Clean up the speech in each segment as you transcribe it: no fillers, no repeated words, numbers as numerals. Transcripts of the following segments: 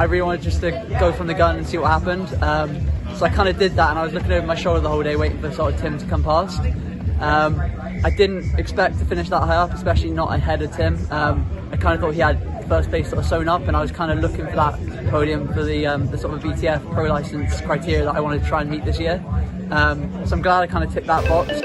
I really wanted just to go from the gun and see what happened. So I kind of did that, and I was looking over my shoulder the whole day waiting for sort of Tim to come past. I didn't expect to finish that high up, especially not ahead of Tim. I kind of thought he had first base sort of sewn up, and I was kind of looking for that podium for the sort of VTF pro license criteria that I wanted to try and meet this year. So I'm glad I kind of ticked that box.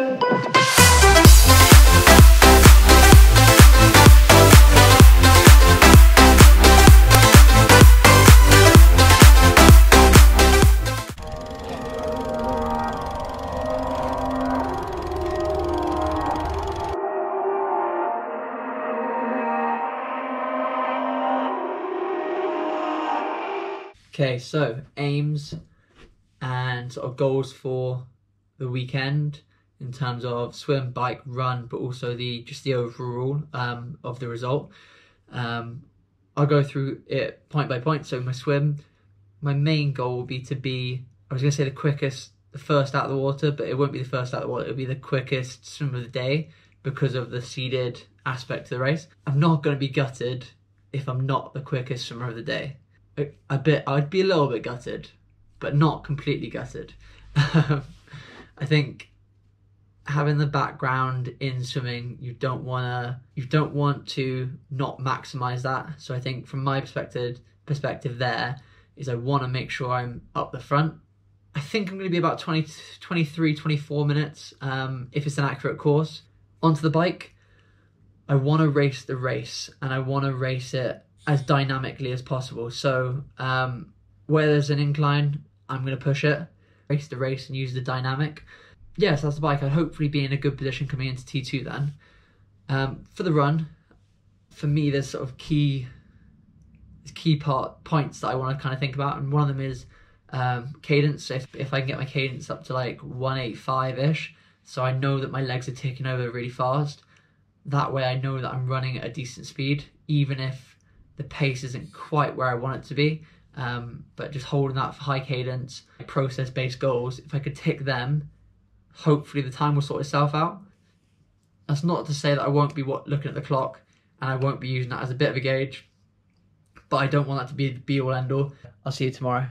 Okay, so aims and sort of goals for the weekend in terms of swim, bike, run, but also just the overall of the result. I'll go through it point by point. So my swim, my main goal will be to be, I was going to say the first out of the water, but it won't be the first out of the water. It'll be the quickest swim of the day because of the seeded aspect of the race. I'm not going to be gutted if I'm not the quickest swimmer of the day. I'd be a little bit gutted, but not completely gutted. I think having the background in swimming, you don't want to not maximize that. So I think from my perspective there is I want to make sure I'm up the front. I think I'm going to be about 23, 24 minutes if it's an accurate course. Onto the bike, I want to race the race, and I want to race it as dynamically as possible. So where there's an incline, I'm going to push it, race the race and use the dynamic. Yes, that's the bike. I'd hopefully be in a good position coming into T2 then. For the run, for me, there's sort of key points that I want to kind of think about, and one of them is cadence. So if I can get my cadence up to like 185-ish, so I know that my legs are taking over really fast, that way I know that I'm running at a decent speed, even if the pace isn't quite where I want it to be, but just holding that high cadence, process-based goals, if I could tick them, hopefully the time will sort itself out. That's not to say that I won't be looking at the clock, and I won't be using that as a bit of a gauge, but I don't want that to be the be-all end-all. I'll see you tomorrow.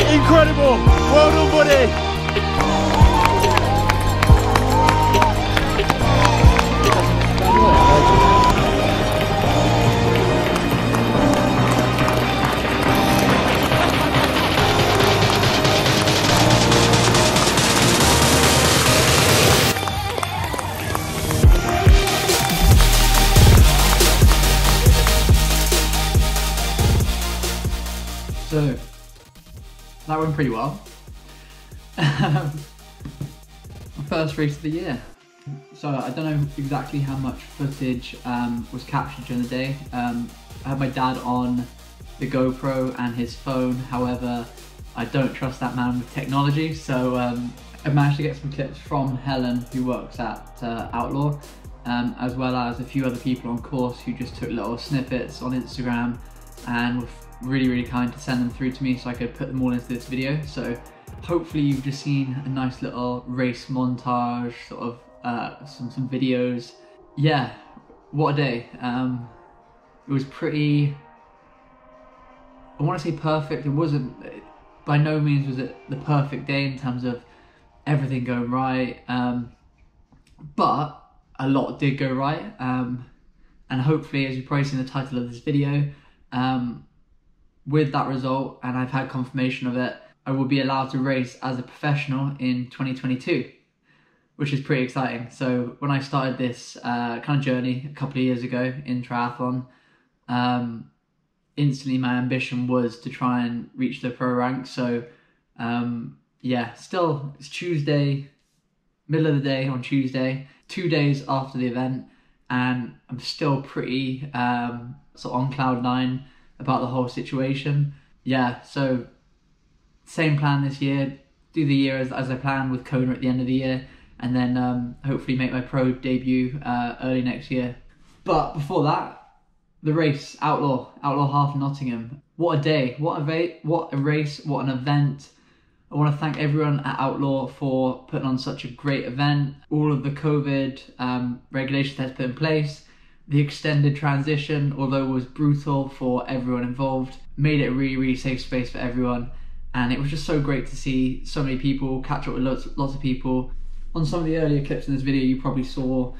Incredible! Well done, buddy! So that went pretty well. My first race of the year. So I don't know exactly how much footage was captured during the day. I had my dad on the GoPro and his phone, however I don't trust that man with technology, so I managed to get some clips from Helen, who works at Outlaw, as well as a few other people on course who just took little snippets on Instagram and were really kind to send them through to me so I could put them all into this video. So hopefully you've just seen a nice little race montage, sort of some videos. Yeah, what a day. It was pretty I want to say perfect. It wasn't, by no means was it the perfect day in terms of everything going right, but a lot did go right, and hopefully, as you've probably seen the title of this video, with that result, and I've had confirmation of it, I will be allowed to race as a professional in 2022, which is pretty exciting. So when I started this kind of journey a couple of years ago in triathlon, instantly my ambition was to try and reach the pro rank. So yeah, still, it's Tuesday, middle of the day on Tuesday, 2 days after the event, and I'm still pretty sort of on cloud nine about the whole situation. Yeah, so same plan this year, do the year as I planned with Kona at the end of the year, and then hopefully make my pro debut early next year. But before that, the race, Outlaw Half Nottingham. What a day, what a race, what an event. I want to thank everyone at Outlaw for putting on such a great event. All of the COVID regulations that's put in place, the extended transition, although it was brutal for everyone involved, made it a really, really safe space for everyone. And it was just so great to see so many people, catch up with lots of people. On some of the earlier clips in this video, you probably saw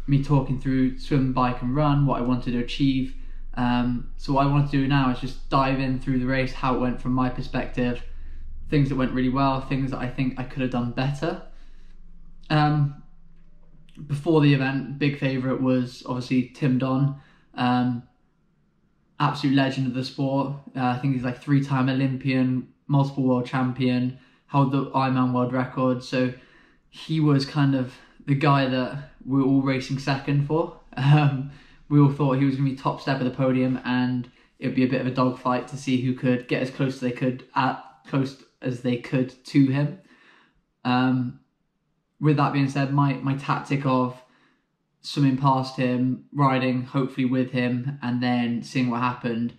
me talking through swim, bike and run, what I wanted to achieve. So what I want to do now is just dive in through the race, how it went from my perspective, things that went really well, things that I think I could have done better. Before the event, big favourite was obviously Tim Don, absolute legend of the sport. I think he's like 3-time Olympian, multiple world champion, held the Ironman world record. So he was kind of the guy that we were all racing second for. We all thought he was going to be top step of the podium, and it would be a bit of a dogfight to see who could get as close as they could to him. With that being said, my tactic of swimming past him, riding hopefully with him, and then seeing what happened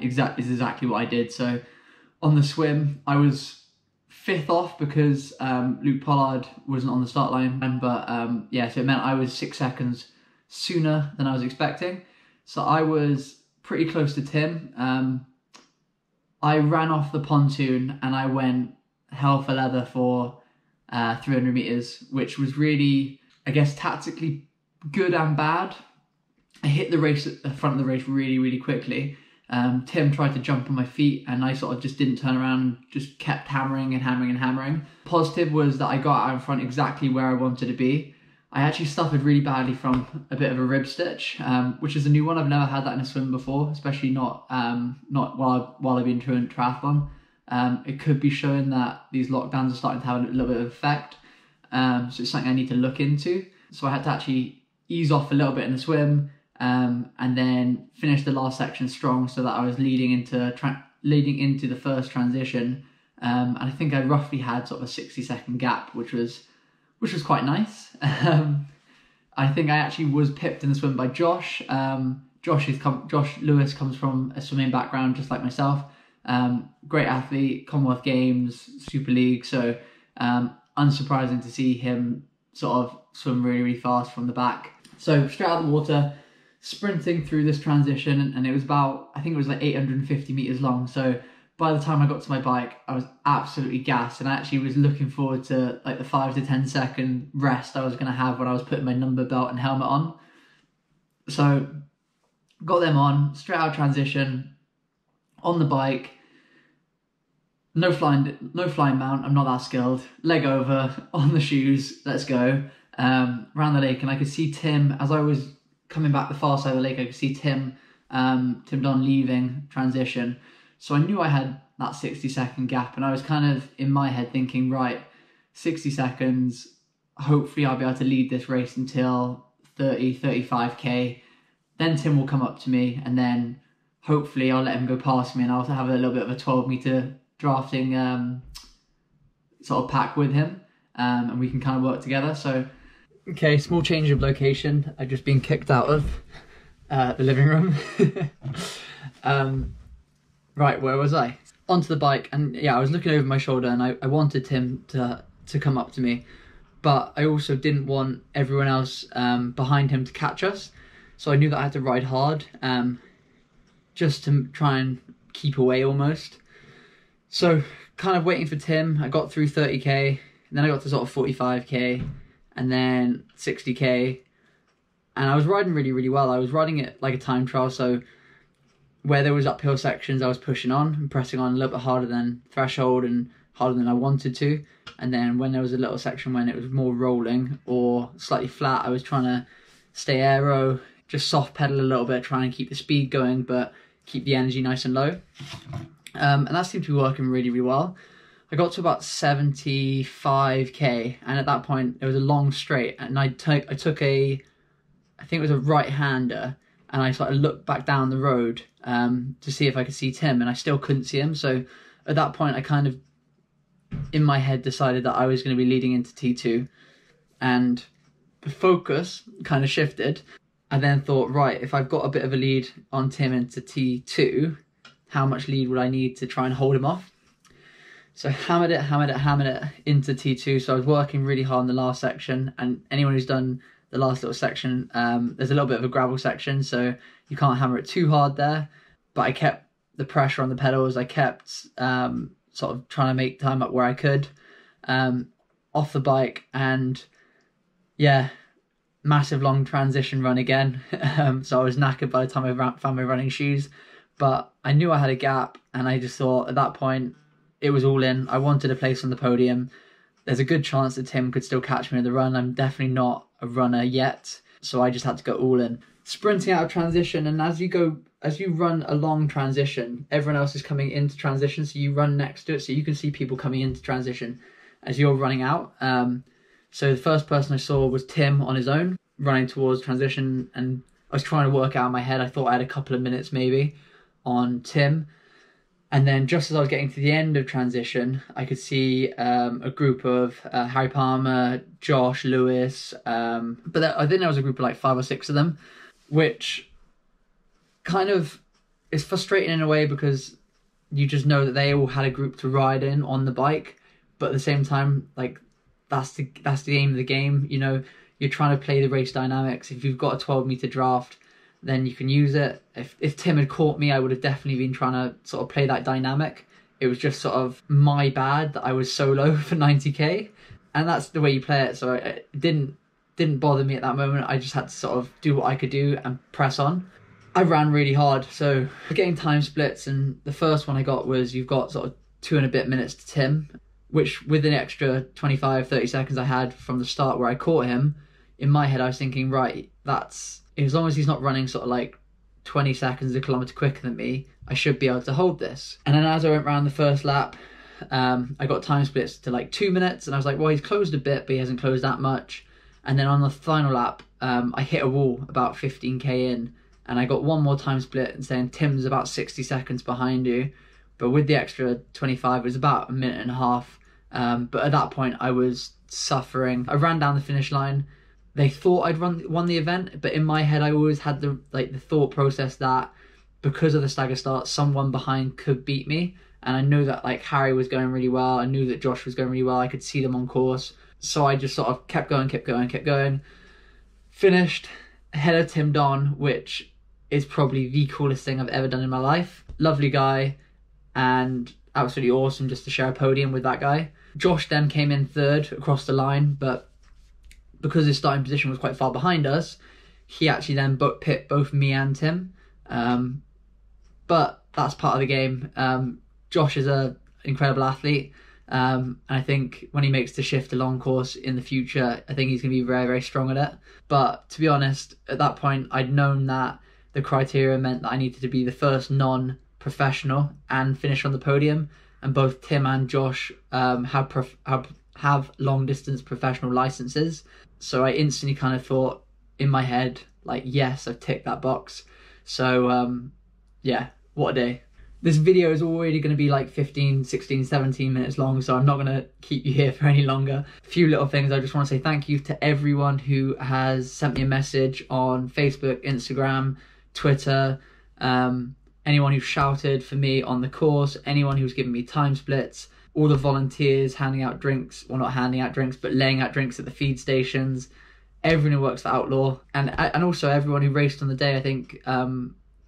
is exactly what I did. So on the swim, I was 5th off because Luke Pollard wasn't on the start line, but yeah, so it meant I was 6 seconds sooner than I was expecting. So I was pretty close to Tim. I ran off the pontoon and I went hell for leather for 300 meters, which was really, I guess, tactically good and bad. I hit the race at the front of the race really, really quickly. Tim tried to jump on my feet and I sort of just didn't turn around, just kept hammering and hammering and hammering. Positive was that I got out in front exactly where I wanted to be. I actually suffered really badly from a bit of a rib stitch, which is a new one. I've never had that in a swim before, especially not while I've been doing triathlon. It could be showing that these lockdowns are starting to have a little bit of effect. So it's something I need to look into. So I had to actually ease off a little bit in the swim, and then finish the last section strong so that I was leading into the first transition. And I think I roughly had sort of a 60-second gap, which was quite nice. I think I actually was pipped in the swim by Josh. Josh Lewis comes from a swimming background just like myself. Great athlete, Commonwealth Games, Super League. So unsurprising to see him sort of swim really, really fast from the back. So straight out of the water, sprinting through this transition, and it was about, I think it was like 850 meters long. So by the time I got to my bike, I was absolutely gassed, and I actually was looking forward to like the 5 to 10 second rest I was going to have when I was putting my number belt and helmet on. So got them on, straight out transition, on the bike, no flying mount, I'm not that skilled, leg over, on the shoes, let's go, round the lake, and I could see Tim, as I was coming back the far side of the lake, I could see Tim Don leaving transition. So I knew I had that 60-second gap, and I was kind of in my head thinking, right, 60 seconds, hopefully I'll be able to lead this race until 30, 35k. Then Tim will come up to me, and then hopefully I'll let him go past me, and I'll have a little bit of a 12-meter drafting sort of pack with him, and we can kind of work together. So, okay, small change of location. I've just been kicked out of the living room. Right, where was I? Onto the bike, and yeah, I was looking over my shoulder, and I wanted Tim to come up to me, but I also didn't want everyone else behind him to catch us, so I knew that I had to ride hard. just to try and keep away almost. So kind of waiting for Tim. I got through 30k, and then I got to sort of 45k, and then 60k, and I was riding really, really well. I was riding it like a time trial, so where there was uphill sections, I was pushing on and pressing on a little bit harder than threshold and harder than I wanted to. And then when there was a little section when it was more rolling or slightly flat, I was trying to stay aero, just soft pedal a little bit, trying to keep the speed going, but keep the energy nice and low. And that seemed to be working really, really well. I got to about 75k, and at that point it was a long straight, and I took I think it was a right-hander, and I sort of looked back down the road to see if I could see Tim, and I still couldn't see him. So at that point I kind of, in my head, decided that I was going to be leading into T2, and the focus kind of shifted. I then thought, right, if I've got a bit of a lead on Tim into T2, how much lead would I need to try and hold him off? So hammered it into T2. So I was working really hard in the last section, and anyone who's done the last little section, there's a little bit of a gravel section, so you can't hammer it too hard there. But I kept the pressure on the pedals. I kept sort of trying to make time up where I could off the bike, and yeah, massive long transition run again. So I was knackered by the time I found my running shoes, but I knew I had a gap, and I just thought at that point it was all in. I wanted a place on the podium. There's a good chance that Tim could still catch me in the run. I'm definitely not a runner yet, so I just had to go all in. Sprinting out of transition, and as you run a long transition, everyone else is coming into transition, so you run next to it, so you can see people coming into transition as you're running out. So the first person I saw was Tim on his own, running towards transition, and I was trying to work out in my head. I thought I had a couple of minutes maybe on Tim. And then just as I was getting to the end of transition, I could see a group of Harry Palmer, Josh, Lewis, but I think there was a group of like 5 or 6 of them, which kind of is frustrating in a way because you just know that they all had a group to ride in on the bike, but at the same time, like that's the aim of the game. You know, you're trying to play the race dynamics. If you've got a 12-meter draft, then you can use it. If Tim had caught me, I would have definitely been trying to sort of play that dynamic. It was just sort of my bad that I was so low for 90k, and that's the way you play it. So it didn't bother me at that moment. I just had to sort of do what I could do and press on. I ran really hard, so getting time splits, and the first one I got was you've got sort of 2 and a bit minutes to Tim, which with an extra 25-30 seconds I had from the start where I caught him, in my head I was thinking, right, that's, as long as he's not running sort of like 20 seconds a kilometre quicker than me, I should be able to hold this. And then as I went around the first lap, I got time splits to like 2 minutes, and I was like, well, he's closed a bit, but he hasn't closed that much. And then on the final lap, I hit a wall about 15k in, and I got one more time split and saying Tim's about 60 seconds behind you. But with the extra 25, it was about a minute and a half. But at that point, I was suffering. I ran down the finish line. They thought I'd won the event, but in my head, I always had the thought process that because of the stagger start, someone behind could beat me. And I knew that like Harry was going really well. I knew that Josh was going really well. I could see them on course. So I just sort of kept going. Finished ahead of Tim Don, which is probably the coolest thing I've ever done in my life. Lovely guy, and absolutely awesome just to share a podium with that guy. Josh then came in third across the line, but because his starting position was quite far behind us, he actually then pit both me and Tim. But that's part of the game. Josh is an incredible athlete. And I think when he makes the shift to long course in the future, I think he's going to be very, very strong at it. But to be honest, at that point, I'd known that the criteria meant that I needed to be the first non-professional and finish on the podium. And both Tim and Josh have long-distance professional licenses. So I instantly kind of thought in my head, like, yes, I've ticked that box. So, yeah, what a day. This video is already going to be like 15, 16, 17 minutes long, so I'm not going to keep you here for any longer. A few little things. I just want to say thank you to everyone who has sent me a message on Facebook, Instagram, Twitter, anyone who shouted for me on the course, anyone who's given me time splits, all the volunteers handing out drinks, well, not handing out drinks, but laying out drinks at the feed stations, everyone who works for Outlaw, and also everyone who raced on the day. I think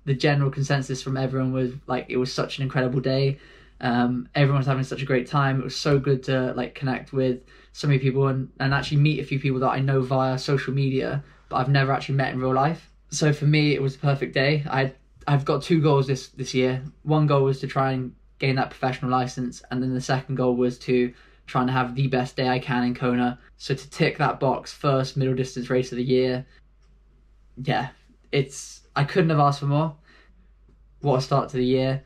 the general consensus from everyone was like it was such an incredible day. Everyone was having such a great time. It was so good to like connect with so many people and actually meet a few people that I know via social media, but I've never actually met in real life. So for me, it was a perfect day. I've got 2 goals this year. One goal was to try and gain that professional license, and then the second goal was to try and have the best day I can in Kona. So to tick that box, first middle distance race of the year, yeah, I couldn't have asked for more. What a start to the year.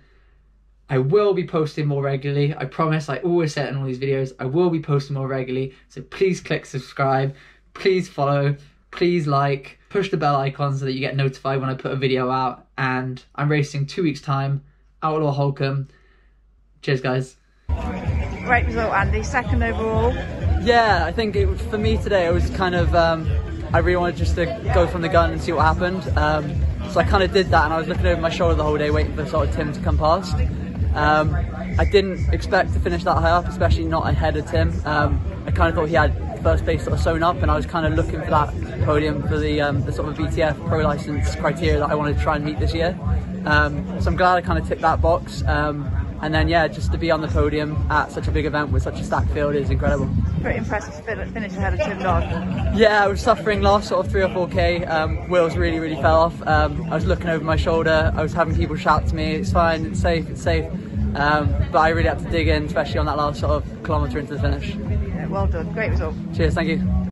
I will be posting more regularly. I promise. I always say it in all these videos. I will be posting more regularly. So please click subscribe. Please follow. Please like. Push the bell icon so that you get notified when I put a video out. And I'm racing 2 weeks' time. Outlaw Halfnottingham. Cheers, guys. Great result, Andy. 2nd overall. Yeah, I think for me today it was kind of I really wanted just to go from the gun and see what happened. So I kind of did that, and I was looking over my shoulder the whole day waiting for sort of Tim to come past. I didn't expect to finish that high up, especially not ahead of Tim. I kind of thought he had first place sort of sewn up, and I was kind of looking for that podium for the sort of VTF pro license criteria that I wanted to try and meet this year. So I'm glad I kind of ticked that box. And then yeah, just to be on the podium at such a big event with such a stacked field is incredible. Pretty impressive to finish ahead of Tim Dodd. Yeah, I was suffering last sort of 3 or 4k. Wheels really fell off. I was looking over my shoulder. I was having people shout to me, "It's fine, it's safe, it's safe." But I really had to dig in, especially on that last sort of kilometre into the finish. Yeah, well done. Great result. Cheers, thank you.